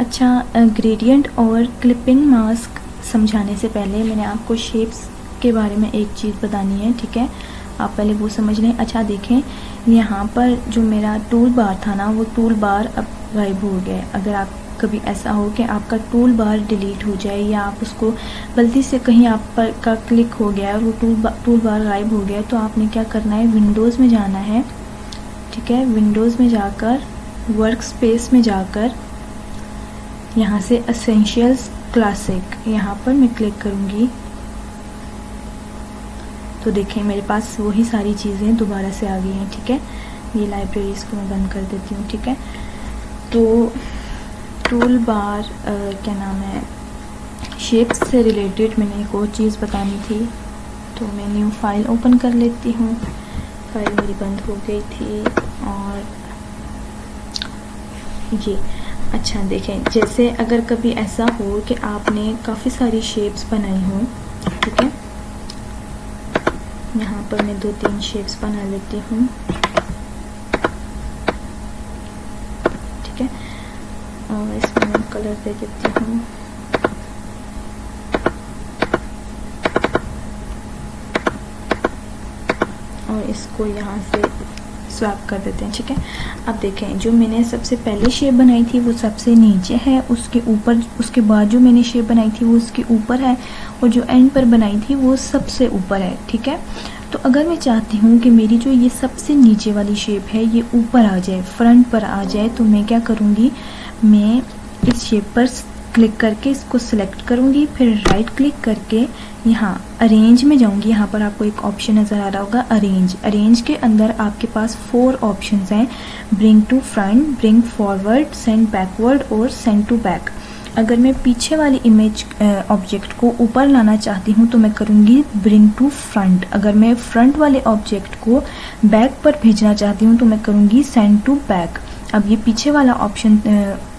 अच्छा, ग्रेडियंट और clipping mask समझाने से पहले मैंने आपको शेप्स के बारे में एक चीज़ बतानी है, ठीक है। आप पहले वो समझ लें। अच्छा देखें, यहाँ पर जो मेरा टूल बार था ना, वो टूल बार अब गायब हो गया है। अगर आप कभी ऐसा हो कि आपका टूल बार डिलीट हो जाए या आप उसको गलती से कहीं आप पर का क्लिक हो गया है, वो टूल बार गायब हो गया है, तो आपने क्या करना है, विंडोज़ में जाना है, ठीक है। विंडोज़ में जाकर वर्क स्पेस में जाकर यहाँ से एसेंशियल्स क्लासिक, यहाँ पर मैं क्लिक करूँगी तो देखें मेरे पास वही सारी चीज़ें दोबारा से आ गई हैं, ठीक है। ये लाइब्रेरीज़ को मैं बंद कर देती हूँ, ठीक है। तो टूल बार क्या नाम है, शेप्स से रिलेटेड मैंने एक और चीज़ बतानी थी, तो मैं न्यू फाइल ओपन कर लेती हूँ। फाइल मेरी बंद हो गई थी। और ये अच्छा देखें, जैसे अगर कभी ऐसा हो कि आपने काफ़ी सारी शेप्स बनाई हों, ठीक है, यहाँ पर मैं 2-3 शेप्स बना लेती हूँ, ठीक है। और इसमें मैं कलर दे देती हूँ, और इसको यहाँ से स्वैप कर देते हैं, ठीक है। अब देखें, जो मैंने सबसे पहले शेप बनाई थी वो सबसे नीचे है, उसके ऊपर, उसके बाद जो मैंने शेप बनाई थी वो उसके ऊपर है, और जो एंड पर बनाई थी वो सबसे ऊपर है, ठीक है। तो अगर मैं चाहती हूँ कि मेरी जो ये सबसे नीचे वाली शेप है ये ऊपर आ जाए, फ्रंट पर आ जाए, तो मैं क्या करूँगी, मैं इस शेप पर क्लिक करके इसको सिलेक्ट करूँगी, फिर राइट क्लिक करके यहाँ अरेंज में जाऊँगी। यहाँ पर आपको एक ऑप्शन नज़र आ रहा होगा अरेंज। अरेंज के अंदर आपके पास 4 ऑप्शंस हैं, bring to front, bring forward, send backward और सेंड टू बैक। अगर मैं पीछे वाली इमेज ऑब्जेक्ट को ऊपर लाना चाहती हूँ तो मैं करूँगी ब्रिंग टू फ्रंट। अगर मैं फ्रंट वाले ऑब्जेक्ट को बैक पर भेजना चाहती हूँ तो मैं करूँगी सेंड टू बैक। अब ये पीछे वाला ऑप्शन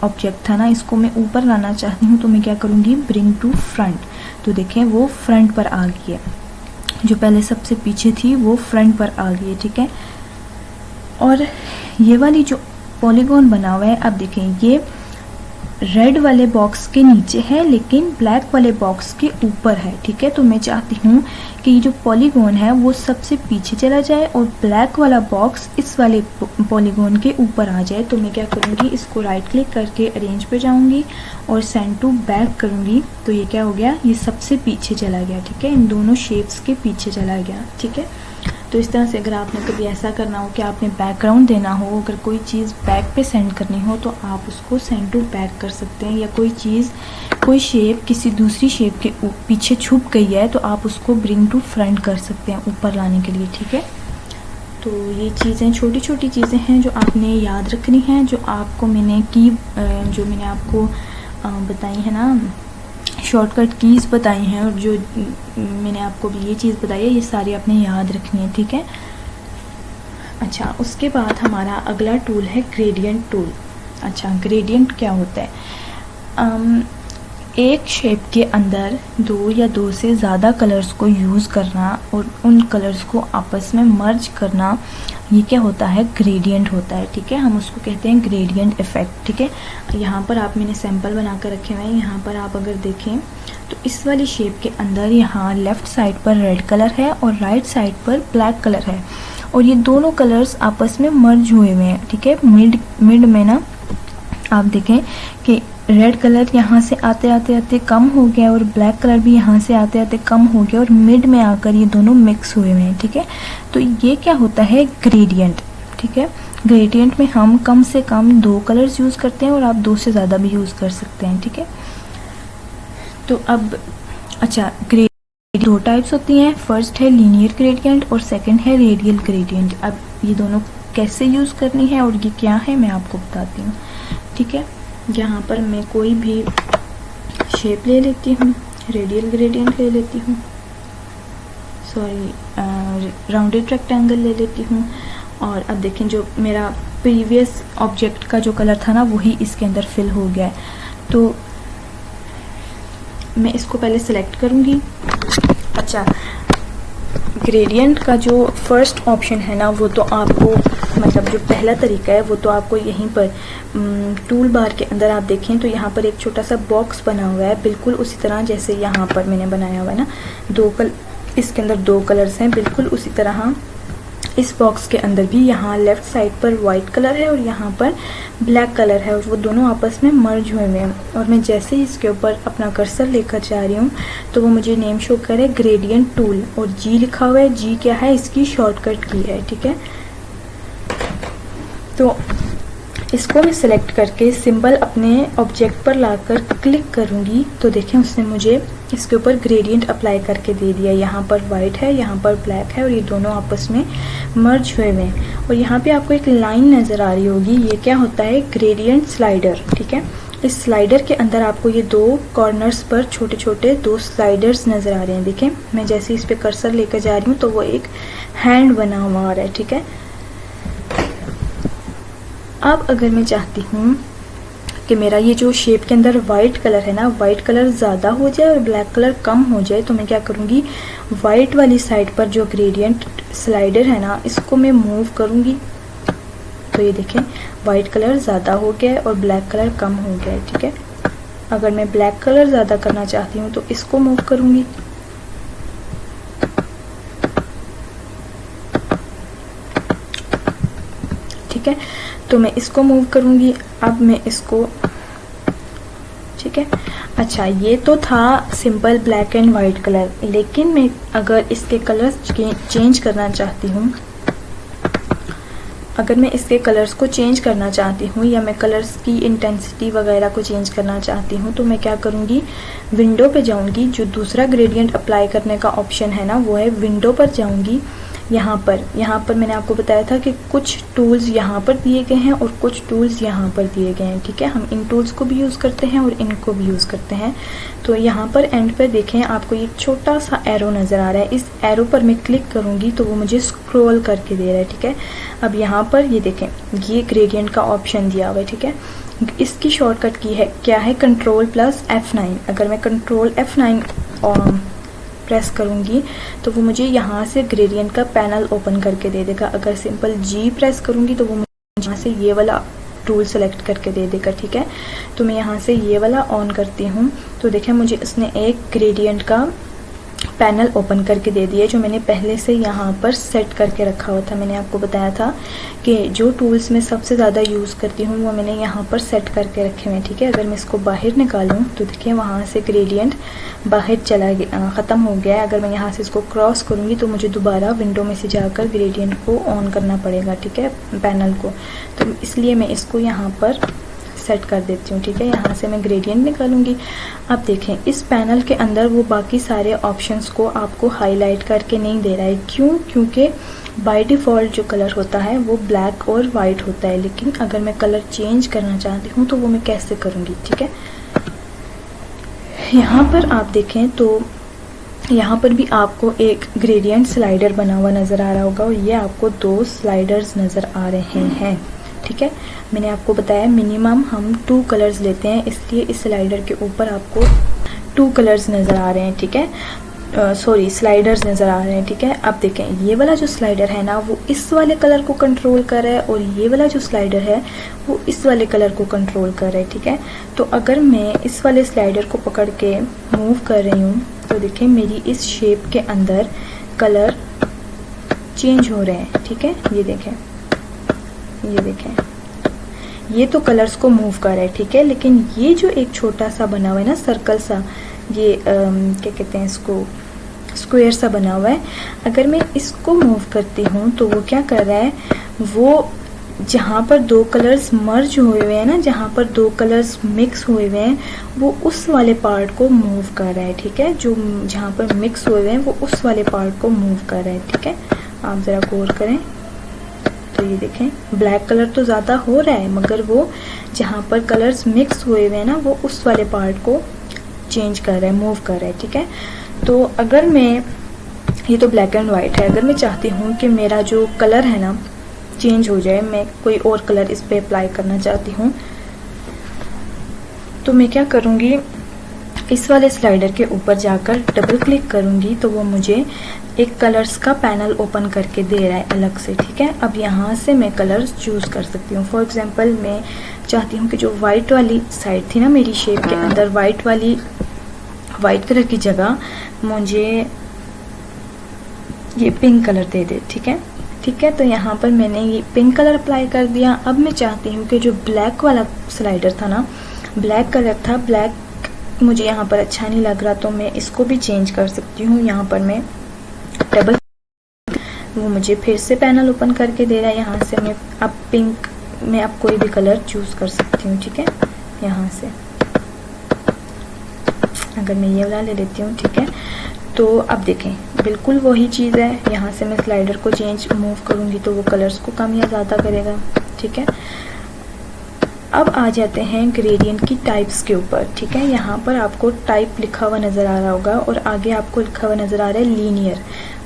ऑब्जेक्ट था ना, इसको मैं ऊपर लाना चाहती हूँ तो मैं क्या करूँगी, ब्रिंग टू फ्रंट। तो देखें वो फ्रंट पर आ गई है, जो पहले सबसे पीछे थी वो फ्रंट पर आ गई है, ठीक है। और ये वाली जो पॉलीगॉन बना हुआ है, अब देखें ये रेड वाले बॉक्स के नीचे है लेकिन ब्लैक वाले बॉक्स के ऊपर है, ठीक है। तो मैं चाहती हूँ कि ये जो पॉलीगॉन है वो सबसे पीछे चला जाए और ब्लैक वाला बॉक्स इस वाले पॉलीगॉन के ऊपर आ जाए। तो मैं क्या करूँगी, इसको राइट क्लिक करके अरेंज पे जाऊँगी और सेंड टू बैक करूँगी, तो ये क्या हो गया, ये सबसे पीछे चला गया, ठीक है। इन दोनों शेप्स के पीछे चला गया, ठीक है। तो इस तरह से अगर आपने कभी ऐसा करना हो कि आपने बैकग्राउंड देना हो, अगर कोई चीज़ बैक पे सेंड करनी हो तो आप उसको सेंड टू बैक कर सकते हैं, या कोई चीज़, कोई शेप किसी दूसरी शेप के पीछे छुप गई है तो आप उसको ब्रिंग टू फ्रंट कर सकते हैं ऊपर लाने के लिए, ठीक है। तो ये चीज़ें छोटी छोटी चीज़ें हैं जो आपने याद रखनी हैं, जो आपको मैंने जो मैंने आपको बताई है ना, शॉर्टकट कीज़ बताई हैं, और जो मैंने आपको भी ये चीज़ बताई है, ये सारी आपने याद रखनी है, ठीक है। अच्छा, उसके बाद हमारा अगला टूल है ग्रेडियंट टूल। अच्छा, ग्रेडियंट क्या होता है, एक शेप के अंदर 2 या 2 से ज़्यादा कलर्स को यूज़ करना और उन कलर्स को आपस में मर्ज करना, ये क्या होता है, ग्रेडियंट होता है, ठीक है। हम उसको कहते हैं ग्रेडियंट इफ़ेक्ट, ठीक है। यहाँ पर आप मैंने सैंपल बना कर रखे हुए हैं, यहाँ पर आप अगर देखें तो इस वाली शेप के अंदर यहाँ लेफ़्ट साइड पर रेड कलर है और राइट साइड पर ब्लैक कलर है, और ये दोनों कलर्स आपस में मर्ज हुए हुए हैं, ठीक है। मिड में ना आप देखें कि रेड कलर यहाँ से आते आते कम हो गया और ब्लैक कलर भी यहाँ से आते आते कम हो गया, और मिड में आकर ये दोनों मिक्स हुए हुए हैं, ठीक है। तो ये क्या होता है, ग्रेडियंट, ठीक है। ग्रेडियंट में हम कम से कम 2 कलर्स यूज़ करते हैं और आप 2 से ज़्यादा भी यूज़ कर सकते हैं, ठीक है। तो अब अच्छा, ग्रेडियंट 2 टाइप्स होती हैं, फर्स्ट है लीनियर ग्रेडियंट और सेकंड है रेडियल ग्रेडियंट। अब ये दोनों कैसे यूज़ करनी है और ये क्या है मैं आपको बताती हूँ, ठीक है। यहाँ पर मैं कोई भी शेप ले लेती हूँ, रेडियल ग्रेडियंट ले लेती हूँ, राउंडेड रेक्टेंगल ले लेती हूँ, और अब देखें जो मेरा प्रीवियस ऑब्जेक्ट का जो कलर था ना वही इसके अंदर फिल हो गया है। तो मैं इसको पहले सिलेक्ट करूँगी। अच्छा, ग्रेडियंट का जो फर्स्ट ऑप्शन है ना, वो तो आपको मतलब जो पहला तरीका है वो तो आपको यहीं पर टूल बार के अंदर आप देखें तो यहाँ पर एक छोटा सा बॉक्स बना हुआ है, बिल्कुल उसी तरह जैसे यहाँ पर मैंने बनाया हुआ है ना। इसके अंदर 2 कलर्स हैं, बिल्कुल उसी तरह इस बॉक्स के अंदर भी यहाँ लेफ्ट साइड पर वाइट कलर है और यहाँ पर ब्लैक कलर है, और वो दोनों आपस में मर्ज हुए हुए हैं। और मैं जैसे ही इसके ऊपर अपना कर्सर लेकर जा रही हूँ तो वो मुझे नेम शो करे ग्रेडियंट टूल, और जी लिखा हुआ है। जी क्या है, इसकी शॉर्टकट की है, ठीक है। तो इसको मैं सिलेक्ट करके सिंबल अपने ऑब्जेक्ट पर लाकर क्लिक करूँगी तो देखें उसने मुझे इसके ऊपर ग्रेडियंट अप्लाई करके दे दिया। यहाँ पर वाइट है, यहाँ पर ब्लैक है, और ये दोनों आपस में मर्ज हुए हुए हैं। और यहाँ पे आपको एक लाइन नज़र आ रही होगी, ये क्या होता है, ग्रेडियंट स्लाइडर, ठीक है। इस स्लाइडर के अंदर आपको ये 2 कॉर्नर्स पर छोटे छोटे 2 स्लाइडर्स नज़र आ रहे हैं। देखें मैं जैसे इस पर कर्सर लेकर जा रही हूँ तो वो एक हैंड बना हुआ आ रहा है, ठीक है। अब अगर मैं चाहती हूँ कि मेरा ये जो शेप के अंदर वाइट कलर है ना, वाइट कलर ज़्यादा हो जाए और ब्लैक कलर कम हो जाए, तो मैं क्या करूँगी, वाइट वाली साइड पर जो ग्रेडियंट स्लाइडर है ना, इसको मैं मूव करूँगी। तो ये देखें वाइट कलर ज़्यादा हो गया और ब्लैक कलर कम हो गया है, ठीक है। अगर मैं ब्लैक कलर ज़्यादा करना चाहती हूँ तो इसको मूव करूँगी, ठीक है। तो मैं इसको मूव करूँगी, अब मैं इसको, ठीक है। अच्छा, ये तो था simple black and white colour, लेकिन मैं अगर इसके कलर्स चेंज करना चाहती हूँ, अगर मैं इसके कलर्स को चेंज करना चाहती हूँ या मैं कलर्स की इंटेंसिटी वगैरह को चेंज करना चाहती हूँ, तो मैं क्या करूँगी, विंडो पे जाऊँगी। जो दूसरा ग्रेडियंट अप्लाई करने का ऑप्शन है ना, वो है विंडो पर जाऊँगी। यहाँ पर मैंने आपको बताया था कि कुछ टूल्स यहाँ पर दिए गए हैं और कुछ टूल्स यहाँ पर दिए गए हैं, ठीक है। हम इन टूल्स को भी यूज़ करते हैं और इनको भी यूज़ करते हैं। तो यहाँ पर एंड पर देखें आपको एक छोटा सा एरो नज़र आ रहा है, इस एरो पर मैं क्लिक करूँगी तो वो मुझे स्क्रॉल करके दे रहा है, ठीक है। अब यहाँ पर ये देखें, ये ग्रेडियंट का ऑप्शन दिया हुआ है, ठीक है। इसकी शॉर्टकट की है क्या है, Ctrl+F9। अगर मैं Ctrl+F9 प्रेस करूँगी तो वो मुझे यहाँ से ग्रेडियंट का पैनल ओपन करके दे देगा। अगर सिंपल जी प्रेस करूँगी तो वो मुझे यहाँ से ये वाला टूल सेलेक्ट करके दे देगा, ठीक है। तो मैं यहाँ से ये वाला ऑन करती हूँ तो देखें मुझे इसने एक ग्रेडियंट का पैनल ओपन करके दे दिया, जो मैंने पहले से यहाँ पर सेट करके रखा हुआ था। मैंने आपको बताया था कि जो टूल्स मैं सबसे ज़्यादा यूज़ करती हूँ वो मैंने यहाँ पर सेट करके रखे हुए हैं, ठीक है। अगर मैं इसको बाहर निकालूँ तो देखिए वहाँ से ग्रेडियंट बाहर चला गया, ख़त्म हो गया है। अगर मैं यहाँ से इसको क्रॉस करूँगी तो मुझे दोबारा विंडो में से जाकर ग्रेडियंट को ऑन करना पड़ेगा, ठीक है, पैनल को। तो इसलिए मैं इसको यहाँ पर सेट कर देती हूँ, ठीक है। यहाँ से मैं ग्रेडियंट निकालूंगी। अब देखें इस पैनल के अंदर वो बाकी सारे ऑप्शंस को आपको हाईलाइट करके नहीं दे रहा है। क्यों? क्योंकि बाय डिफ़ॉल्ट जो कलर होता है वो ब्लैक और वाइट होता है, लेकिन अगर मैं कलर चेंज करना चाहती हूँ तो वो मैं कैसे करूँगी, ठीक है। यहाँ पर आप देखें तो यहाँ पर भी आपको एक ग्रेडियंट स्लाइडर बना हुआ नज़र आ रहा होगा और ये आपको 2 स्लाइडर्स नज़र आ रहे हैं, ठीक है। मैंने आपको बताया मिनिमम हम 2 कलर्स लेते हैं, इसलिए इस स्लाइडर के ऊपर आपको 2 कलर्स नज़र आ रहे हैं, ठीक है। सॉरी, स्लाइडर्स नज़र आ रहे हैं, ठीक है। अब देखें ये वाला जो स्लाइडर है ना वो इस वाले कलर को कंट्रोल कर रहा है और ये वाला जो स्लाइडर है वो इस वाले कलर को कंट्रोल कर रहा है, ठीक है। तो अगर मैं इस वाले स्लाइडर को पकड़ के मूव कर रही हूँ तो देखें मेरी इस शेप के अंदर कलर चेंज हो रहे हैं, ठीक है। ये देखें ये तो कलर्स को मूव कर रहा है, ठीक है। लेकिन ये जो एक छोटा सा बना हुआ है ना सर्कल सा, ये क्या कहते हैं इसको, स्क्वायर सा बना हुआ है, अगर मैं इसको मूव करती हूँ तो वो क्या कर रहा है, वो जहाँ पर 2 कलर्स मर्ज हुए हुए हैं ना, जहाँ पर 2 कलर्स मिक्स हुए हुए हैं वो उस वाले पार्ट को मूव कर रहा है, ठीक है। जो जहाँ पर मिक्स हुए हुए हैं वो उस वाले पार्ट को मूव कर रहा है, ठीक है। आप ज़रा गौर करें तो ये देखें ब्लैक कलर तो ज़्यादा हो रहा है मगर वो जहाँ पर कलर्स मिक्स हुए हुए हैं ना वो उस वाले पार्ट को चेंज कर रहा है, मूव कर रहा है, ठीक है। तो अगर मैं, ये तो ब्लैक एंड वाइट है, अगर मैं चाहती हूँ कि मेरा जो कलर है ना चेंज हो जाए, मैं कोई और कलर इस पे अप्लाई करना चाहती हूँ, तो मैं क्या करूँगी, इस वाले स्लाइडर के ऊपर जाकर डबल क्लिक करूँगी तो वो मुझे एक कलर्स का पैनल ओपन करके दे रहा है अलग से, ठीक है। अब यहाँ से मैं कलर्स चूज़ कर सकती हूँ। फॉर एग्जांपल मैं चाहती हूँ कि जो वाइट वाली साइड थी ना मेरी शेप के अंदर, वाइट कलर की जगह मुझे ये पिंक कलर दे दे, ठीक है। ठीक है, तो यहाँ पर मैंने ये पिंक कलर अप्लाई कर दिया। अब मैं चाहती हूँ कि जो ब्लैक वाला स्लाइडर था ना, ब्लैक कलर था, ब्लैक मुझे यहाँ पर अच्छा नहीं लग रहा, तो मैं इसको भी चेंज कर सकती हूँ। यहाँ पर मैं डबल, वो मुझे फिर से पैनल ओपन करके दे रहा है। यहाँ से मैं अब पिंक में अब कोई भी कलर चूज़ कर सकती हूँ, ठीक है। यहाँ से अगर मैं ये वाला ले लेती हूँ, ठीक है, तो अब देखें बिल्कुल वही चीज़ है। यहाँ से मैं स्लाइडर को मूव करूँगी तो वो कलर्स को कम या ज़्यादा करेगा, ठीक है। अब आ जाते हैं ग्रेडियंट की टाइप्स के ऊपर, ठीक है। यहाँ पर आपको टाइप लिखा हुआ नज़र आ रहा होगा और आगे आपको लिखा हुआ नज़र आ रहा है लीनियर,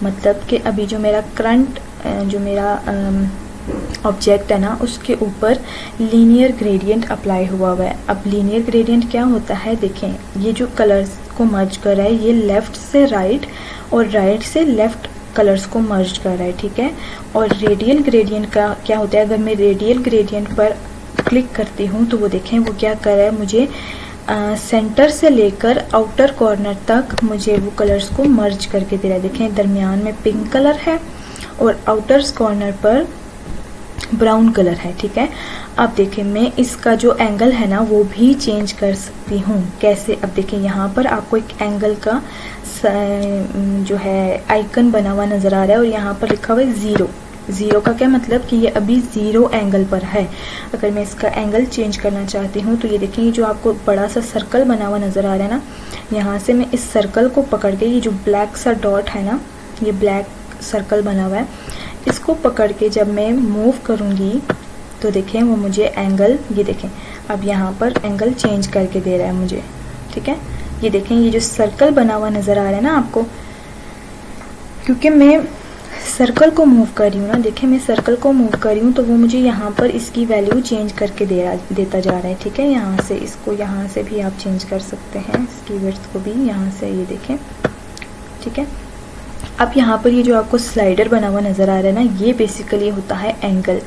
मतलब कि अभी जो मेरा करंट जो मेरा ऑब्जेक्ट है ना, उसके ऊपर लीनियर ग्रेडियंट अप्लाई हुआ है। अब लीनियर ग्रेडियंट क्या होता है, देखें ये जो कलर्स को मर्ज कर रहा है, ये लेफ़्ट से राइट और राइट से लेफ़्ट कलर्स को मर्ज कर रहा है, ठीक है। और रेडियल ग्रेडियंट का क्या होता है, अगर मैं रेडियल ग्रेडियंट पर क्लिक करती हूँ तो वो देखें वो क्या कर रहा है, मुझे सेंटर से लेकर आउटर कॉर्नर तक मुझे वो कलर्स को मर्ज करके दे रहा है। देखें दरमियान में पिंक कलर है और आउटर कॉर्नर पर ब्राउन कलर है, ठीक है। अब देखें मैं इसका जो एंगल है ना वो भी चेंज कर सकती हूँ। कैसे, अब देखें यहाँ पर आपको एक एंगल का जो है आइकन बना हुआ नज़र आ रहा है और यहाँ पर लिखा हुआ है ज़ीरो। ज़ीरो का क्या मतलब कि ये अभी ज़ीरो एंगल पर है। अगर मैं इसका एंगल चेंज करना चाहती हूँ तो ये देखें, ये जो आपको बड़ा सा सर्कल बना हुआ नज़र आ रहा है ना, यहाँ से मैं इस सर्कल को पकड़ के, ये जो ब्लैक सा डॉट है ना, ये ब्लैक सर्कल बना हुआ है, इसको पकड़ के जब मैं मूव करूँगी तो देखें वो मुझे एंगल, ये देखें अब यहाँ पर एंगल चेंज करके दे रहा है मुझे, ठीक है। ये देखें ये जो सर्कल बना हुआ नज़र आ रहा है ना आपको, क्योंकि मैं सर्कल को मूव कर रही हूँ ना, देखें मैं सर्कल को मूव कर रही हूँ तो वो मुझे यहाँ पर इसकी वैल्यू चेंज करके देता जा रहा है, ठीक है। यहाँ से इसको यहाँ से भी आप चेंज कर सकते हैं, इसकी विड्थ को भी यहाँ से, ये देखें, ठीक है। अब यहाँ पर ये जो आपको स्लाइडर बना हुआ नज़र आ रहा है ना, ये बेसिकली होता है एंगल।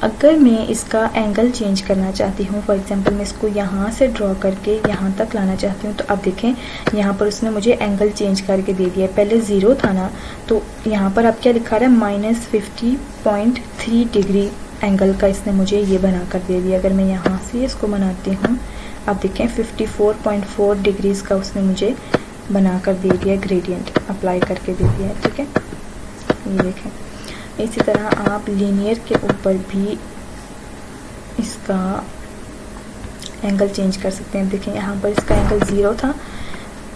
अगर मैं इसका एंगल चेंज करना चाहती हूँ, फॉर एग्जांपल मैं इसको यहाँ से ड्रॉ करके यहाँ तक लाना चाहती हूँ, तो अब देखें यहाँ पर उसने मुझे एंगल चेंज करके दे दिया है। पहले ज़ीरो था ना, तो यहाँ पर अब क्या लिखा रहा है, -50.3 डिग्री एंगल का इसने मुझे ये बना कर दे दिया। अगर मैं यहाँ से इसको बनाती हूँ, अब देखें 54.4 डिग्रीज़ का उसने मुझे बना कर दे दिया, ग्रेडियंट अप्लाई करके दे दिया है, ठीक है। ये देखें इसी तरह आप लीनियर के ऊपर भी इसका एंगल चेंज कर सकते हैं। देखें यहाँ पर इसका एंगल ज़ीरो था,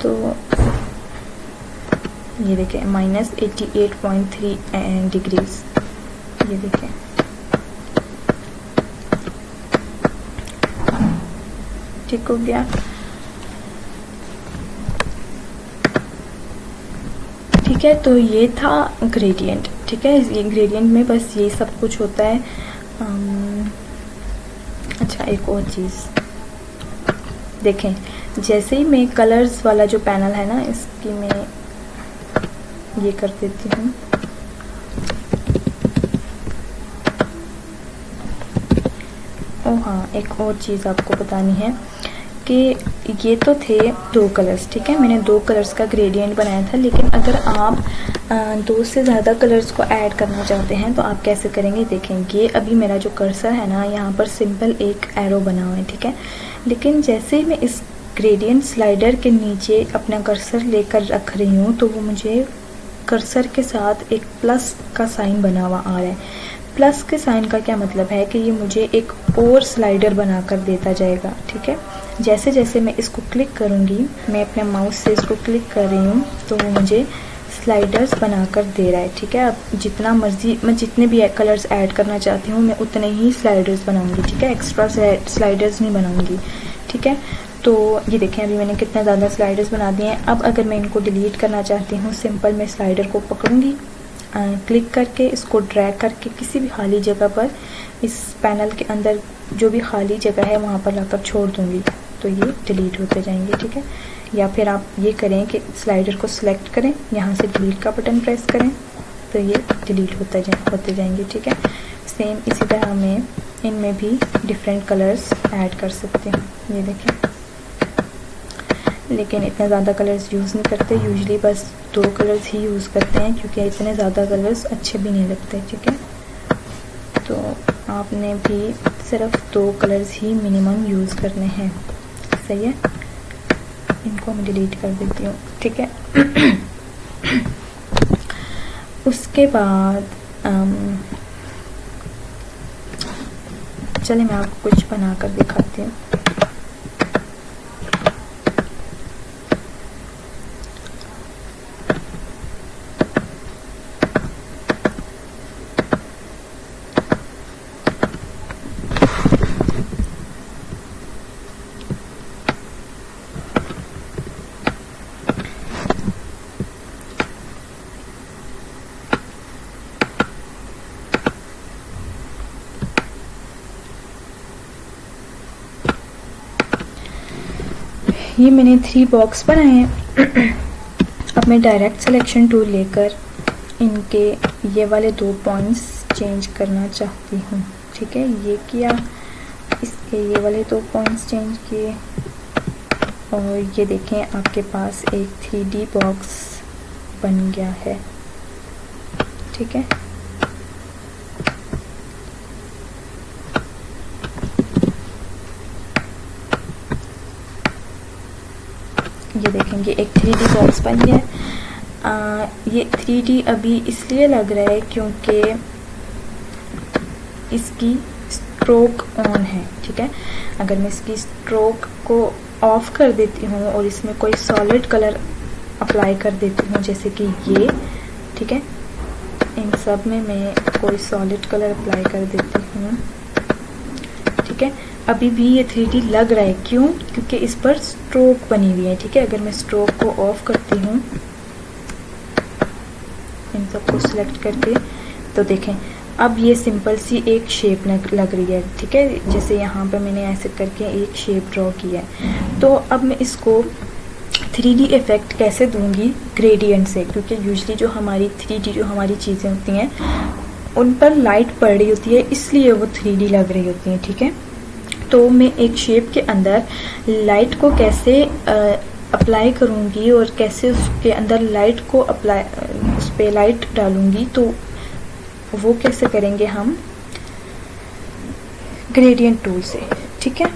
तो ये देखें -88.3 डिग्रीज, ये देखें, ठीक हो गया। ठीक है, तो ये था ग्रेडियंट, ठीक है। ये ग्रेडियंट में बस ये सब कुछ होता है। अच्छा एक और चीज़ देखें, जैसे ही मैं कलर्स वाला जो पैनल है ना, इसकी मैं ये कर देती हूँ, ओ हाँ एक और चीज़ आपको बतानी है कि ये तो थे दो कलर्स, ठीक है, मैंने दो कलर्स का ग्रेडियंट बनाया था। लेकिन अगर आप दो से ज़्यादा कलर्स को ऐड करना चाहते हैं तो आप कैसे करेंगे, देखें ये अभी मेरा जो कर्सर है ना, यहाँ पर सिंपल एक एरो बना हुआ है, ठीक है। लेकिन जैसे ही मैं इस ग्रेडियंट स्लाइडर के नीचे अपना कर्सर लेकर रख रही हूँ तो वो मुझे कर्सर के साथ एक प्लस का साइन बना हुआ आ रहा है। प्लस के साइन का क्या मतलब है कि ये मुझे एक और स्लाइडर बनाकर देता जाएगा, ठीक है। जैसे जैसे मैं इसको क्लिक करूँगी, मैं अपने माउस से इसको क्लिक कर रही हूँ तो वो मुझे स्लाइडर्स बनाकर दे रहा है, ठीक है। अब जितना मर्जी मैं जितने भी कलर्स ऐड करना चाहती हूँ मैं उतने ही स्लाइडर्स बनाऊँगी, ठीक है, एक्स्ट्रा स्लाइडर्स नहीं बनाऊँगी, ठीक है। तो ये देखें अभी मैंने कितना ज़्यादा स्लाइडर्स बना दिए हैं। अब अगर मैं इनको डिलीट करना चाहती हूँ, सिंपल मैं स्लाइडर को पकड़ूँगी, क्लिक करके इसको ड्रैग करके किसी भी खाली जगह पर इस पैनल के अंदर जो भी खाली जगह है वहाँ पर लाकर छोड़ दूँगी, तो ये डिलीट होते जाएंगे, ठीक है। या फिर आप ये करें कि स्लाइडर को सिलेक्ट करें, यहाँ से डिलीट का बटन प्रेस करें तो ये डिलीट होते जाएंगे, ठीक है। सेम इसी तरह हमें इनमें भी डिफरेंट कलर्स ऐड कर सकते हैं, ये देखें। लेकिन इतना ज़्यादा कलर्स यूज़ नहीं करते, यूजुअली बस 2 कलर्स ही यूज़ करते हैं, क्योंकि इतने ज़्यादा कलर्स अच्छे भी नहीं लगते, ठीक है। तो आपने भी सिर्फ 2 कलर्स ही मिनिमम यूज़ करने हैं, सही है। इनको मैं डिलीट कर देती हूँ, ठीक है। उसके बाद चलिए मैं आपको कुछ बना कर दिखाती हूँ। ये मैंने 3 बॉक्स बनाए हैं। अब मैं डायरेक्ट सिलेक्शन टूल लेकर इनके ये वाले 2 पॉइंट्स चेंज करना चाहती हूँ, ठीक है। ये किया, इसके ये वाले 2 पॉइंट्स चेंज किए और ये देखें आपके पास एक 3D बॉक्स बन गया है, ठीक है। ये देखेंगे एक 3D बॉक्स बन गया। ये 3D अभी इसलिए लग रहा है क्योंकि इसकी स्ट्रोक ऑन है, ठीक है। अगर मैं इसकी स्ट्रोक को ऑफ कर देती हूँ और इसमें कोई सॉलिड कलर अप्लाई कर देती हूँ, जैसे कि ये, ठीक है, इन सब में मैं कोई सॉलिड कलर अप्लाई कर देती हूँ, ठीक है। अभी भी ये 3D लग रहा है, क्यों? क्योंकि इस पर स्ट्रोक बनी हुई है, ठीक है। अगर मैं स्ट्रोक को ऑफ करती हूँ इन सबको सिलेक्ट करके, तो देखें अब ये सिंपल सी एक शेप लग रही है, ठीक है। जैसे यहाँ पे मैंने ऐसे करके एक शेप ड्रॉ किया है। तो अब मैं इसको 3D इफेक्ट कैसे दूंगी? ग्रेडियंट से, क्योंकि यूजुअली जो हमारी 3D जो हमारी चीज़ें होती हैं उन पर लाइट पड़ रही होती है, इसलिए वो 3D लग रही होती हैं, ठीक है। तो मैं एक शेप के अंदर लाइट को कैसे अप्लाई करूँगी और कैसे उसके अंदर लाइट को अप्लाई, उस पर लाइट डालूँगी, तो वो कैसे करेंगे हम? ग्रेडियंट टूल से, ठीक है।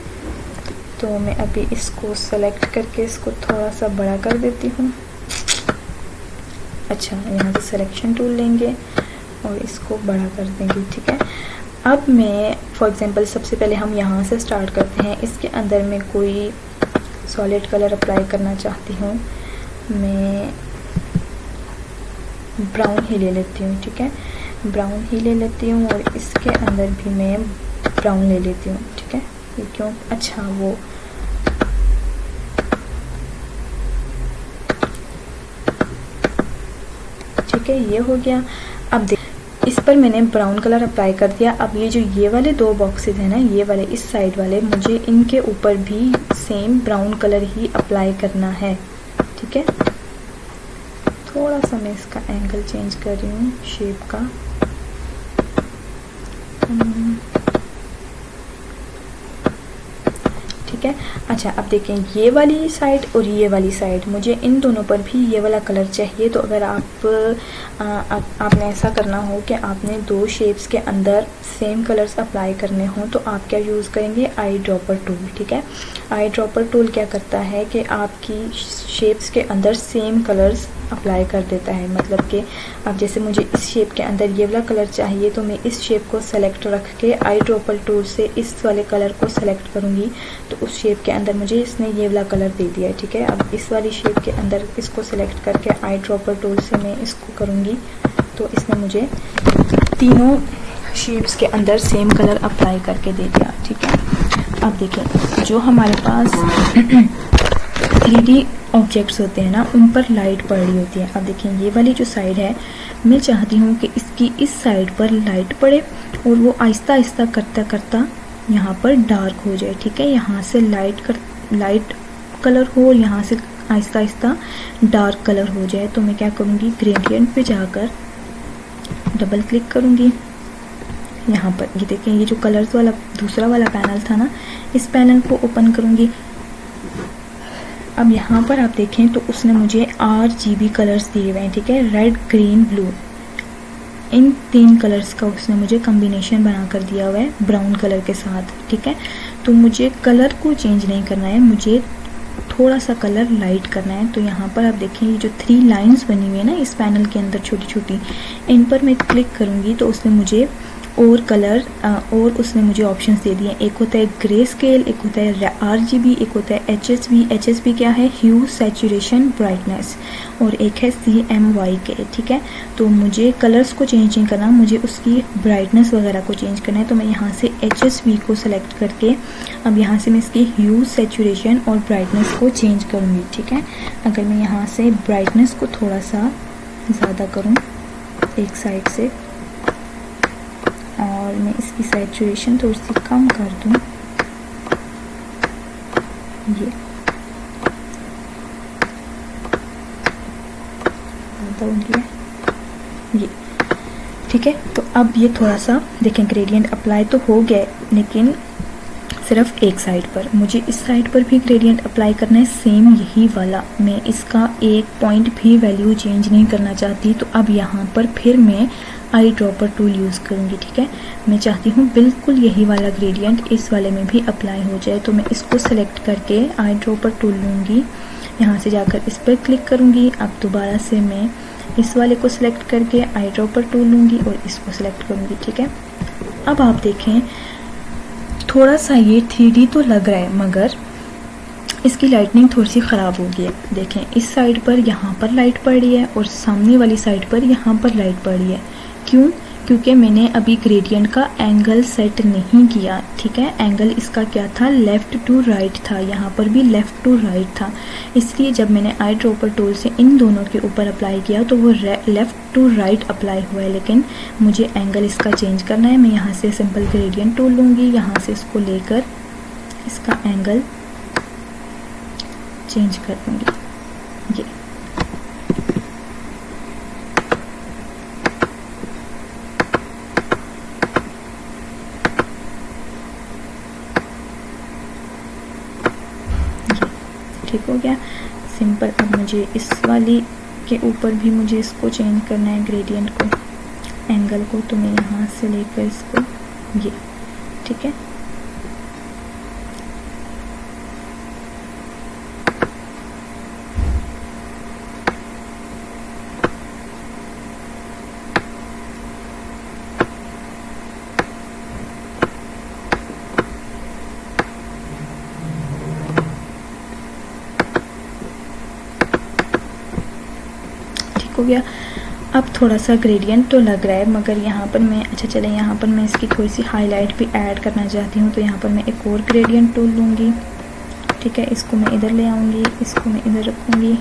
तो मैं अभी इसको सेलेक्ट करके इसको थोड़ा सा बड़ा कर देती हूँ। अच्छा, यहाँ से सिलेक्शन टूल लेंगे और इसको बड़ा कर देंगे, ठीक है। अब मैं फॉर एग्जांपल सबसे पहले हम यहाँ से स्टार्ट करते हैं। इसके अंदर मैं कोई सॉलिड कलर अप्लाई करना चाहती हूँ, मैं ब्राउन ही ले लेती हूँ, ठीक है। ब्राउन ही ले लेती हूँ और इसके अंदर भी मैं ब्राउन ले लेती हूँ, ठीक है। ये क्यों? अच्छा, वो ठीक है, ये हो गया। अब इस पर मैंने ब्राउन कलर अप्लाई कर दिया। अब ये जो ये वाले 2 बॉक्सेस हैं ना, ये वाले इस साइड वाले, मुझे इनके ऊपर भी सेम ब्राउन कलर ही अप्लाई करना है, ठीक है। थोड़ा सा मैं इसका एंगल चेंज कर रही हूँ शेप का। ठीक है। अच्छा, अब देखें ये वाली साइड और ये वाली साइड, मुझे इन दोनों पर भी ये वाला कलर चाहिए। तो अगर आपने ऐसा करना हो कि आपने 2 शेप्स के अंदर सेम कलर्स अप्लाई करने हो, तो आप क्या यूज़ करेंगे? आई ड्रॉपर टूल, ठीक है। आई ड्रॉपर टूल क्या करता है कि आपकी शेप्स के अंदर सेम कलर्स अप्लाई कर देता है। मतलब कि अब जैसे मुझे इस शेप के अंदर ये वाला कलर चाहिए, तो मैं इस शेप को सेलेक्ट रख के आई ड्रॉपर टूल से इस वाले कलर को सेलेक्ट करूँगी, तो उस शेप के अंदर मुझे इसने ये वाला कलर दे दिया है, ठीक है। अब इस वाली शेप के अंदर इसको सेलेक्ट करके आई ड्रॉपर टूल से मैं इसको करूँगी, तो इसने मुझे तीनों शेप्स के अंदर सेम कलर अप्लाई करके दे दिया, ठीक है। अब देखिए, जो हमारे पास 3D ऑब्जेक्ट्स होते हैं ना, उन पर लाइट पड़ रही होती है। अब देखिए, ये वाली जो साइड है, मैं चाहती हूँ कि इसकी इस साइड पर लाइट पड़े और वो आहिस्ता आहिस्ता करता करता यहाँ पर डार्क हो जाए, ठीक है। यहाँ से लाइट कलर हो और यहाँ से आहिस्ता आहिस्ता डार्क कलर हो जाए। तो मैं क्या करूँगी, ग्रेडियंट पे जाकर डबल क्लिक करूँगी। यहाँ पर ये देखें, ये जो कलर्स वाला दूसरा वाला पैनल था ना, इस पैनल को ओपन करूँगी। अब यहाँ पर आप देखें तो उसने मुझे RGB कलर्स दिए हुए हैं, ठीक है, रेड ग्रीन ब्लू, इन 3 कलर्स का उसने मुझे कॉम्बिनेशन बना कर दिया हुआ है ब्राउन कलर के साथ, ठीक है। तो मुझे कलर को चेंज नहीं करना है, मुझे थोड़ा सा कलर लाइट करना है। तो यहाँ पर आप देखें ये जो 3 लाइंस बनी हुई है ना इस पैनल के अंदर छोटी छोटी, इन पर मैं क्लिक करूँगी तो उसने मुझे और कलर और उसने मुझे ऑप्शंस दे दिए। एक होता है ग्रे स्केल, एक होता है RGB, एक होता है HSB। HSB क्या है, ह्यू सैचुरेशन ब्राइटनेस, और एक है CMYK, ठीक है। तो मुझे कलर्स को चेंज नहीं करना, मुझे उसकी ब्राइटनेस वगैरह को चेंज करना है। तो मैं यहाँ से HSB को सेलेक्ट करके अब यहाँ से मैं इसकी ह्यू सैचुरेशन और ब्राइटनेस को चेंज करूँगी, ठीक है। अगर मैं यहाँ से ब्राइटनेस को थोड़ा सा ज़्यादा करूँ एक साइड से, और मैं इसकी सैचुरेशन थोड़ी सी कम कर दूँ, ये ये ठीक है। तो अब ये थोड़ा सा देखें, ग्रेडियंट अप्लाई तो हो गया, लेकिन सिर्फ एक साइड पर। मुझे इस साइड पर भी ग्रेडियंट अप्लाई करना है, सेम यही वाला। मैं इसका एक पॉइंट भी वैल्यू चेंज नहीं करना चाहती। तो अब यहाँ पर फिर मैं आई ड्रॉपर टूल यूज़ करूँगी, ठीक है। मैं चाहती हूँ बिल्कुल यही वाला ग्रेडियंट इस वाले में भी अप्लाई हो जाए। तो मैं इसको सेलेक्ट करके आई ड्रॉपर टूल लूँगी, यहाँ से जाकर इस पर क्लिक करूँगी। अब दोबारा से मैं इस वाले को सिलेक्ट करके आई ड्रॉपर टूल लूँगी और इसको सिलेक्ट करूँगी, ठीक है। अब आप देखें थोड़ा सा ये 3D तो लग रहा है, मगर इसकी लाइटनिंग थोड़ी सी ख़राब हो गई है। देखें इस साइड पर यहाँ पर लाइट पड़ रही है और सामने वाली साइड पर यहाँ पर लाइट पड़ रही है। क्यों? क्योंकि मैंने अभी ग्रेडियंट का एंगल सेट नहीं किया, ठीक है। एंगल इसका क्या था, लेफ़्ट टू राइट था, यहाँ पर भी लेफ़्ट टू राइट था। इसलिए जब मैंने आई ड्रॉपर टूल से इन दोनों के ऊपर अप्लाई किया तो वो लेफ़्ट टू राइट अप्लाई हुआ है, लेकिन मुझे एंगल इसका चेंज करना है। मैं यहाँ से सिंपल ग्रेडियंट टूल लूँगी, यहाँ से इसको लेकर इसका एंगल चेंज कर दूँगी, ये ठीक हो गया सिंपल। अब मुझे इस वाली के ऊपर भी मुझे इसको चेंज करना है, ग्रेडियंट को, एंगल को। तो मैं यहाँ से लेकर इसको ये, ठीक है। हो गया। अब थोड़ा सा ग्रेडियंट तो लग रहा है, मगर यहाँ पर मैं अच्छा चले यहाँ पर मैं इसकी थोड़ी सी हाईलाइट भी ऐड करना चाहती हूँ। तो यहाँ पर मैं एक और ग्रेडियंट टूल लूँगी, ठीक है। इसको मैं इधर ले आऊँगी, इसको मैं इधर रखूँगी,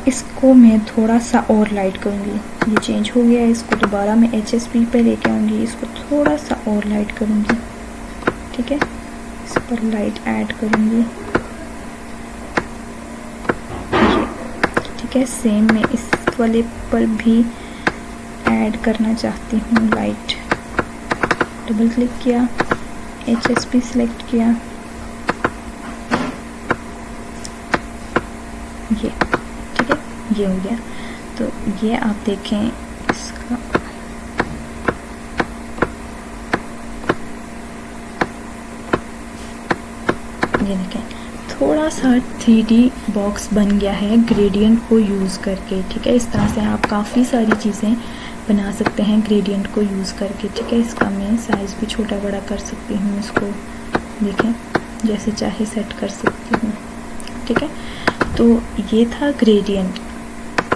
इसको मैं थोड़ा सा और लाइट करूँगी। ये चेंज हो गया है, इसको दोबारा मैं HSB पे लेके आऊँगी, इसको थोड़ा सा और लाइट करूँगी, ठीक है। इस पर लाइट ऐड करूँगी, ठीक है। सेम मैं इस वाले पर भी ऐड करना चाहती हूँ लाइट। डबल क्लिक किया, HSB सिलेक्ट किया, ये ठीक है, ये हो गया। तो ये आप देखें इसका ये देखें थोड़ा सा 3D बॉक्स बन गया है ग्रेडियंट को यूज़ करके, ठीक है। इस तरह से आप काफ़ी सारी चीज़ें बना सकते हैं ग्रेडियंट को यूज़ करके, ठीक है। इसका मैं साइज़ भी छोटा बड़ा कर सकती हूँ, इसको देखें जैसे चाहे सेट कर सकती हूँ, ठीक है। तो ये था ग्रेडियंट,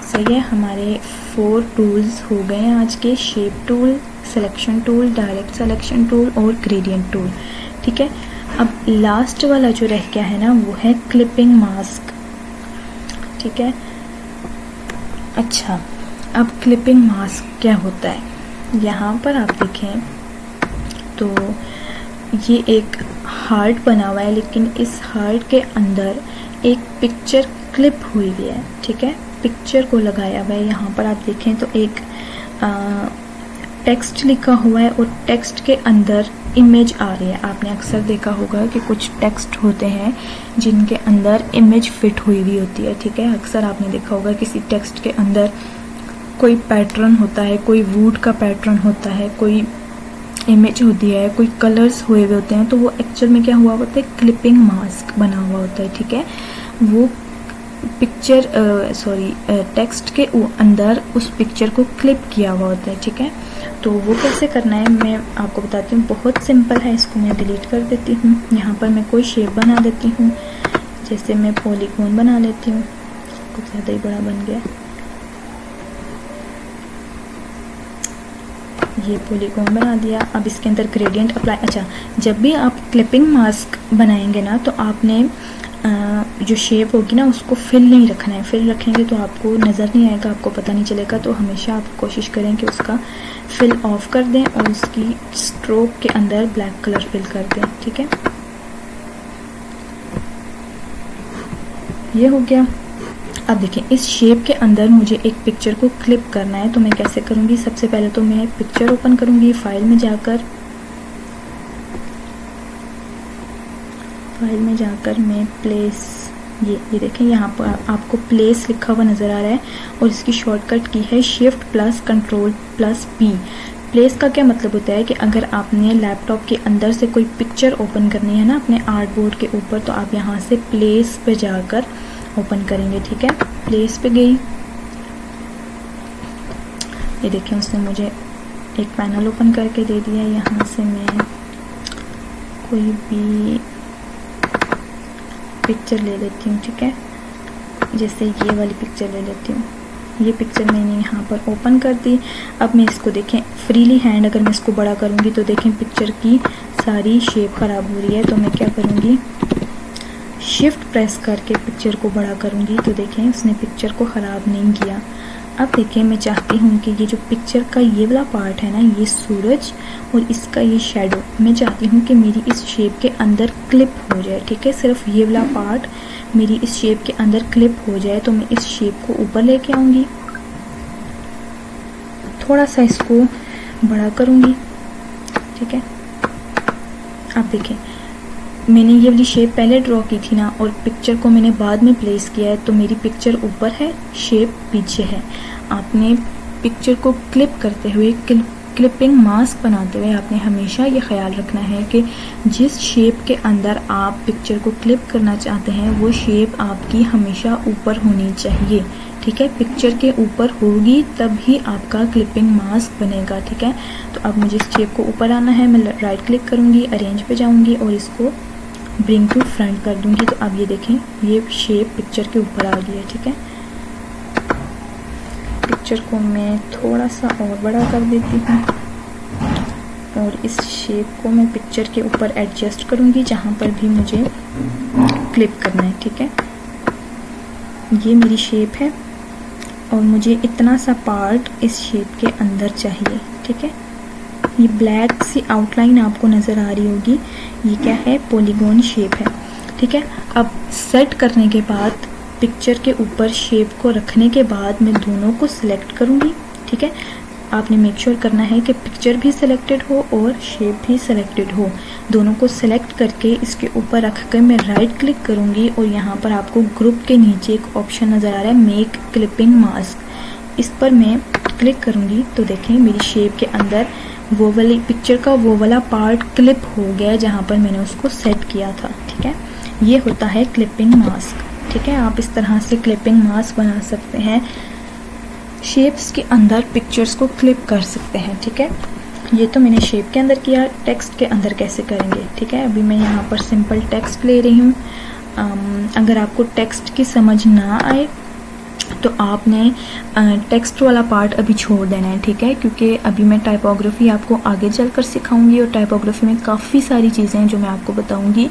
सही है। हमारे 4 टूल्स हो गए आज के, shape tool, selection tool, direct selection tool और ग्रेडियंट टूल, ठीक है। अब लास्ट वाला जो रह गया है ना, वो है क्लिपिंग मास्क, ठीक है। अच्छा, अब क्लिपिंग मास्क क्या होता है, यहाँ पर आप देखें तो ये एक हार्ट बना हुआ है, लेकिन इस हार्ट के अंदर एक पिक्चर क्लिप हुई हुई है, ठीक है, पिक्चर को लगाया हुआ है। यहाँ पर आप देखें तो एक टेक्स्ट लिखा हुआ है और टेक्स्ट के अंदर इमेज आ रही है। आपने अक्सर देखा होगा कि कुछ टेक्स्ट होते हैं जिनके अंदर इमेज फिट हुई हुई होती है, ठीक है। अक्सर आपने देखा होगा किसी टेक्स्ट के अंदर कोई पैटर्न होता है, कोई वुड का पैटर्न होता है, कोई इमेज होती है, कोई कलर्स हुए हुए होते हैं, तो वो एक्चुअल में क्या हुआ होता है, क्लिपिंग मास्क बना हुआ होता है, ठीक है। वो पिक्चर टेक्स्ट के अंदर उस पिक्चर को क्लिप किया हुआ होता है, ठीक है। तो वो कैसे करना है मैं आपको बताती हूँ, बहुत सिंपल है। इसको मैं डिलीट कर देती हूँ। यहाँ पर मैं कोई शेप बना देती हूँ, जैसे मैं पॉलीगॉन बना लेती हूँ, कुछ ज़्यादा ही बड़ा बन गया। ये पॉलीगॉन बना दिया। अब इसके अंदर ग्रेडियंट अप्लाई। अच्छा, जब भी आप क्लिपिंग मास्क बनाएंगे ना, तो आपने जो शेप होगी ना उसको फिल नहीं रखना है। फिल रखेंगे तो आपको नज़र नहीं आएगा, आपको पता नहीं चलेगा। तो हमेशा आप कोशिश करें कि उसका फिल ऑफ कर दें और उसकी स्ट्रोक के अंदर ब्लैक कलर फिल कर दें, ठीक है। ये हो गया। अब देखें, इस शेप के अंदर मुझे एक पिक्चर को क्लिप करना है, तो मैं कैसे करूँगी। सबसे पहले तो मैं पिक्चर ओपन करूँगी, फाइल में जाकर मैं प्लेस, ये देखें यहाँ पर आपको प्लेस लिखा हुआ नज़र आ रहा है और इसकी शॉर्टकट की है Shift+Ctrl+P। प्लेस का क्या मतलब होता है कि अगर आपने लैपटॉप के अंदर से कोई पिक्चर ओपन करनी है ना अपने आर्टबोर्ड के ऊपर, तो आप यहाँ से प्लेस पे जाकर ओपन करेंगे, ठीक है। प्लेस पे गई, ये देखें उसने मुझे एक पैनल ओपन करके दे दिया। यहाँ से मैं कोई भी पिक्चर ले लेती हूँ, ठीक है। जैसे ये वाली पिक्चर ले लेती हूँ। ये पिक्चर मैंने यहाँ पर ओपन कर दी। अब मैं इसको देखें फ्रीली हैंड, अगर मैं इसको बड़ा करूँगी तो देखें पिक्चर की सारी शेप ख़राब हो रही है। तो मैं क्या करूँगी, शिफ्ट प्रेस करके पिक्चर को बड़ा करूँगी, तो देखें उसने पिक्चर को ख़राब नहीं किया। अब देखें, मैं चाहती हूँ कि ये जो पिक्चर का ये वाला पार्ट है ना, ये सूरज और इसका ये शैडो, मैं चाहती हूँ कि मेरी इस शेप के अंदर क्लिप हो जाए, ठीक है। सिर्फ ये वाला पार्ट मेरी इस शेप के अंदर क्लिप हो जाए। तो मैं इस शेप को ऊपर लेके आऊँगी, थोड़ा सा इसको बड़ा करूँगी, ठीक है। अब देखें, मैंने ये वाली शेप पहले ड्रॉ की थी ना, और पिक्चर को मैंने बाद में प्लेस किया है, तो मेरी पिक्चर ऊपर है, शेप पीछे है। आपने पिक्चर को क्लिप करते हुए, क्लिपिंग मास्क बनाते हुए आपने हमेशा ये ख्याल रखना है कि जिस शेप के अंदर आप पिक्चर को क्लिप करना चाहते हैं वो शेप आपकी हमेशा ऊपर होनी चाहिए, ठीक है। पिक्चर के ऊपर होगी तभी आपका क्लिपिंग मास्क बनेगा, ठीक है। तो अब मुझे इस शेप को ऊपर आना है, मैं राइट क्लिक करूँगी, अरेंज पे जाऊँगी और इसको ब्रिंग टू फ्रंट कर दूँगी। तो अब ये देखें, ये शेप पिक्चर के ऊपर आ गई है, ठीक है। पिक्चर को मैं थोड़ा सा और बड़ा कर देती हूँ और इस शेप को मैं पिक्चर के ऊपर एडजस्ट करूँगी जहाँ पर भी मुझे क्लिप करना है, ठीक है। ये मेरी शेप है और मुझे इतना सा पार्ट इस शेप के अंदर चाहिए, ठीक है। ये ब्लैक सी आउटलाइन आपको नज़र आ रही होगी, ये क्या है, पॉलीगॉन शेप है, ठीक है। अब सेट करने के बाद पिक्चर के ऊपर शेप को रखने के बाद मैं दोनों को सिलेक्ट करूँगी, ठीक है। आपने मेक श्योर करना है कि पिक्चर भी सिलेक्टेड हो और शेप भी सिलेक्टेड हो। दोनों को सिलेक्ट करके इसके ऊपर रख कर मैं राइट क्लिक करूँगी और यहाँ पर आपको ग्रुप के नीचे एक ऑप्शन नज़र आ रहा है, मेक क्लिपिंग मास्क। इस पर मैं क्लिक करूँगी तो देखें मेरी शेप के अंदर वो वाली पिक्चर का वो वाला पार्ट क्लिप हो गया जहाँ पर मैंने उसको सेट किया था, ठीक है। ये होता है क्लिपिंग मास्क, ठीक है। आप इस तरह से क्लिपिंग मास्क बना सकते हैं, शेप्स के अंदर पिक्चर्स को क्लिप कर सकते हैं, ठीक है। ये तो मैंने शेप के अंदर किया, टेक्स्ट के अंदर कैसे करेंगे, ठीक है। अभी मैं यहाँ पर सिंपल टेक्स्ट ले रही हूँ। अगर आपको टेक्स्ट की समझ ना आए तो आपने टेक्स्ट वाला पार्ट अभी छोड़ देना है, ठीक है, क्योंकि अभी मैं टाइपोग्राफी आपको आगे चलकर सिखाऊंगी और टाइपोग्राफी में काफ़ी सारी चीज़ें हैं जो मैं आपको बताऊंगी।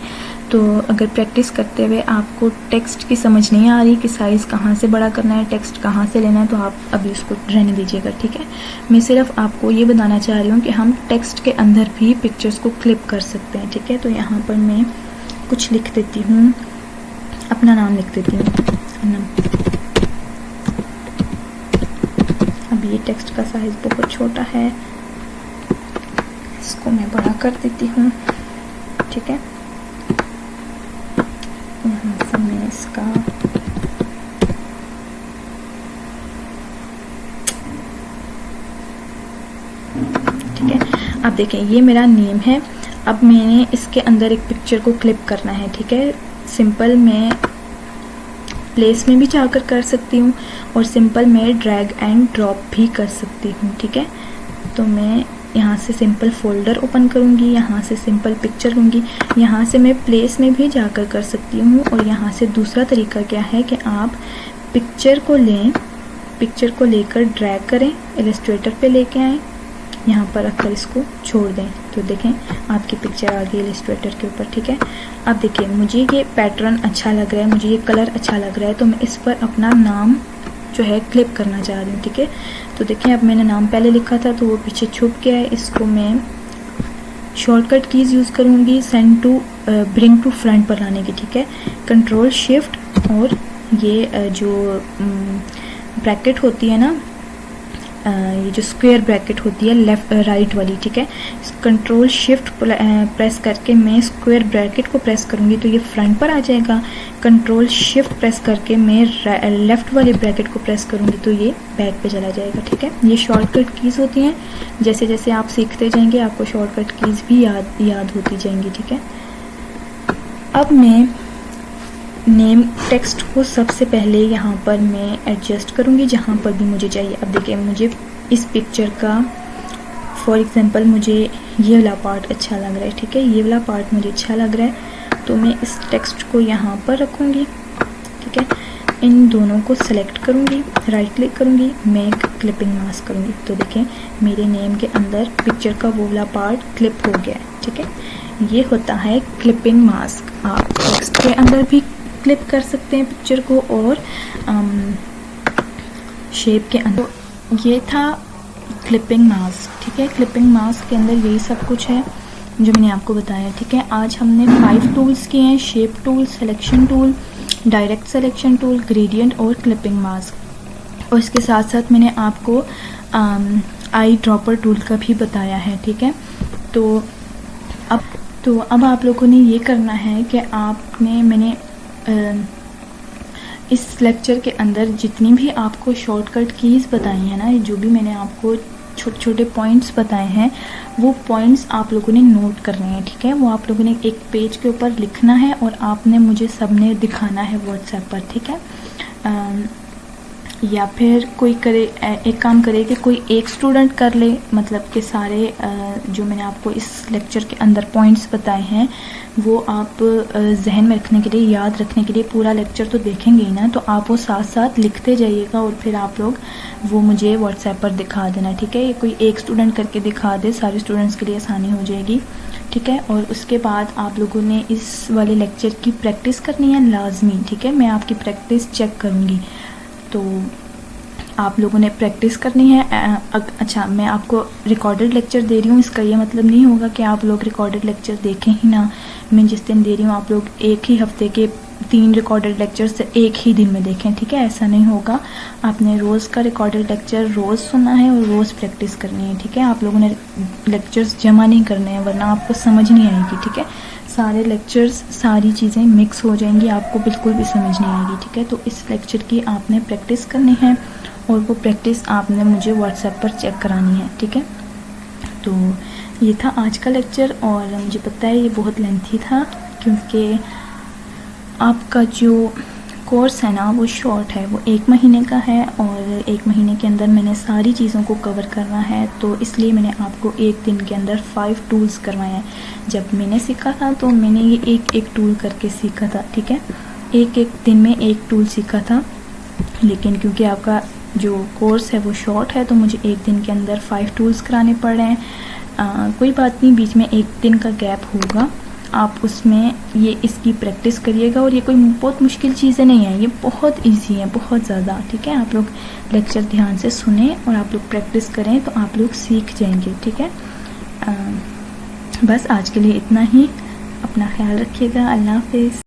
तो अगर प्रैक्टिस करते हुए आपको टेक्स्ट की समझ नहीं आ रही कि साइज़ कहाँ से बड़ा करना है, टेक्स्ट कहाँ से लेना है, तो आप अभी उसको रहने दीजिएगा, ठीक है। मैं सिर्फ आपको ये बताना चाह रही हूँ कि हम टेक्स्ट के अंदर भी पिक्चर्स को क्लिप कर सकते हैं, ठीक है। तो यहाँ पर मैं कुछ लिख देती हूँ, अपना नाम लिख देती हूँ। अब ये टेक्स्ट का साइज बहुत छोटा है, इसको मैं बड़ा कर देती हूँ, ठीक है। यहाँ से मैं इसका ठीक है। अब देखें ये मेरा नेम है। अब मैंने इसके अंदर एक पिक्चर को क्लिप करना है, ठीक है। सिंपल मैं प्लेस में भी जाकर कर सकती हूँ और सिंपल मैं ड्रैग एंड ड्रॉप भी कर सकती हूँ, ठीक है। तो मैं यहाँ से सिंपल फोल्डर ओपन करूँगी, यहाँ से सिंपल पिक्चर लूँगी, यहाँ से मैं प्लेस में भी जाकर कर सकती हूँ। और यहाँ से दूसरा तरीका क्या है कि आप पिक्चर को लें, पिक्चर को लेकर ड्रैग करें, इलस्ट्रेटर पे लेके आएँ, यहाँ पर रखकर इसको छोड़ दें, तो देखें आपकी पिक्चर आ गई इलस्ट्रेटर के ऊपर, ठीक है। अब देखिए मुझे ये पैटर्न अच्छा लग रहा है, मुझे ये कलर अच्छा लग रहा है, तो मैं इस पर अपना नाम जो है क्लिप करना चाह रही हूँ, ठीक है। तो देखें अब मैंने नाम पहले लिखा था तो वो पीछे छुप गया है। इसको मैं शॉर्टकट कीज़ यूज़ करूँगी send to bring to front पर लाने की, ठीक है। कंट्रोल शिफ्ट और ये जो ब्रैकेट होती है ना, ये जो स्क्वायर ब्रैकेट होती है लेफ्ट राइट वाली, ठीक है, कंट्रोल शिफ्ट प्रेस करके मैं स्क्वायर ब्रैकेट को प्रेस करूँगी तो ये फ्रंट पर आ जाएगा। कंट्रोल शिफ्ट प्रेस करके मैं लेफ्ट वाले ब्रैकेट को प्रेस करूँगी तो ये बैक पे चला जाएगा, ठीक है। ये शॉर्टकट कीज़ होती हैं, जैसे जैसे आप सीखते जाएंगे आपको शॉर्टकट कीज़ भी याद होती जाएंगी, ठीक है। अब मैं नेम टेक्स्ट को सबसे पहले यहाँ पर मैं एडजस्ट करूँगी जहाँ पर भी मुझे चाहिए। अब देखिए मुझे इस पिक्चर का फॉर एग्जांपल मुझे ये वाला पार्ट अच्छा लग रहा है, ठीक है, ये वाला पार्ट मुझे अच्छा लग रहा है, तो मैं इस टेक्स्ट को यहाँ पर रखूँगी, ठीक है। इन दोनों को सेलेक्ट करूँगी, राइट क्लिक करूँगी, मेक क्लिपिंग मास्क करूँगी, तो देखें मेरे नेम के अंदर पिक्चर का वो वाला पार्ट क्लिप हो गया है, ठीक है। ये होता है क्लिपिंग मास्क। आप टेक्स्ट के अंदर भी क्लिप कर सकते हैं पिक्चर को और शेप के अंदर। ये था क्लिपिंग मास्क, ठीक है। क्लिपिंग मास्क के अंदर यही सब कुछ है जो मैंने आपको बताया, ठीक है। आज हमने 5 टूल्स किए हैं, shape tool, selection tool, direct selection tool, gradient और क्लिपिंग मास्क। और इसके साथ साथ मैंने आपको आई ड्रॉपर टूल का भी बताया है, ठीक है। तो अब आप लोगों ने ये करना है कि मैंने इस लेक्चर के अंदर जितनी भी आपको शॉर्टकट कीज़ बताई हैं ना, जो भी मैंने आपको छोटे छोटे पॉइंट्स बताए हैं, वो पॉइंट्स आप लोगों ने नोट करने हैं, ठीक है। वो आप लोगों ने एक पेज के ऊपर लिखना है और आपने मुझे सबने दिखाना है व्हाट्सएप पर, ठीक है। या फिर कोई करे, एक काम करे कि कोई एक स्टूडेंट कर ले, मतलब कि सारे जो मैंने आपको इस लेक्चर के अंदर पॉइंट्स बताए हैं वो आप जहन में रखने के लिए, याद रखने के लिए, पूरा लेक्चर तो देखेंगे ही ना, तो आप वो साथ साथ लिखते जाइएगा और फिर आप लोग वो मुझे व्हाट्सएप पर दिखा देना, ठीक है। ये कोई एक स्टूडेंट करके दिखा दे, सारे स्टूडेंट्स के लिए आसानी हो जाएगी, ठीक है। और उसके बाद आप लोगों ने इस वाले लेक्चर की प्रैक्टिस करनी है लाजमी, ठीक है। मैं आपकी प्रैक्टिस चेक करूँगी, तो आप लोगों ने प्रैक्टिस करनी है। अच्छा, मैं आपको रिकॉर्डेड लेक्चर दे रही हूँ, इसका ये मतलब नहीं होगा कि आप लोग रिकॉर्डेड लेक्चर देखें ही ना। मैं जिस दिन दे रही हूँ आप लोग एक ही हफ्ते के 3 रिकॉर्डेड लेक्चर्स एक ही दिन में देखें, ठीक है, ऐसा नहीं होगा। आपने रोज़ का रिकॉर्डेड लेक्चर रोज़ सुनना है और रोज़ प्रैक्टिस करनी है, ठीक है। आप लोगों ने लेक्चर्स जमा नहीं करने हैं वरना आपको समझ नहीं आएगी, ठीक है। सारे लेक्चर्स, सारी चीज़ें मिक्स हो जाएंगी, आपको बिल्कुल भी समझ नहीं आएगी, ठीक है। तो इस लेक्चर की आपने प्रैक्टिस करनी है और वो प्रैक्टिस आपने मुझे व्हाट्सएप पर चेक करानी है, ठीक है। तो ये था आज का लेक्चर और मुझे पता है ये बहुत लेंथी था क्योंकि आपका जो कोर्स है ना वो शॉर्ट है, वो 1 महीने का है और 1 महीने के अंदर मैंने सारी चीज़ों को कवर करना है, तो इसलिए मैंने आपको 1 दिन के अंदर 5 टूल्स करवाए हैं। जब मैंने सीखा था तो मैंने ये एक टूल करके सीखा था, ठीक है। एक दिन में 1 टूल सीखा था लेकिन क्योंकि आपका जो कोर्स है वो शॉर्ट है तो मुझे एक दिन के अंदर 5 टूल्स कराने पड़ रहे हैं। कोई बात नहीं, बीच में एक दिन का गैप होगा, आप उसमें ये इसकी प्रैक्टिस करिएगा। और ये कोई बहुत मुश्किल चीज़ें नहीं है, ये बहुत इजी है, बहुत ज़्यादा। ठीक है, आप लोग लेक्चर ध्यान से सुने और आप लोग प्रैक्टिस करें तो आप लोग सीख जाएंगे। ठीक है, बस आज के लिए इतना ही। अपना ख्याल रखिएगा। अल्लाह हाफिज़।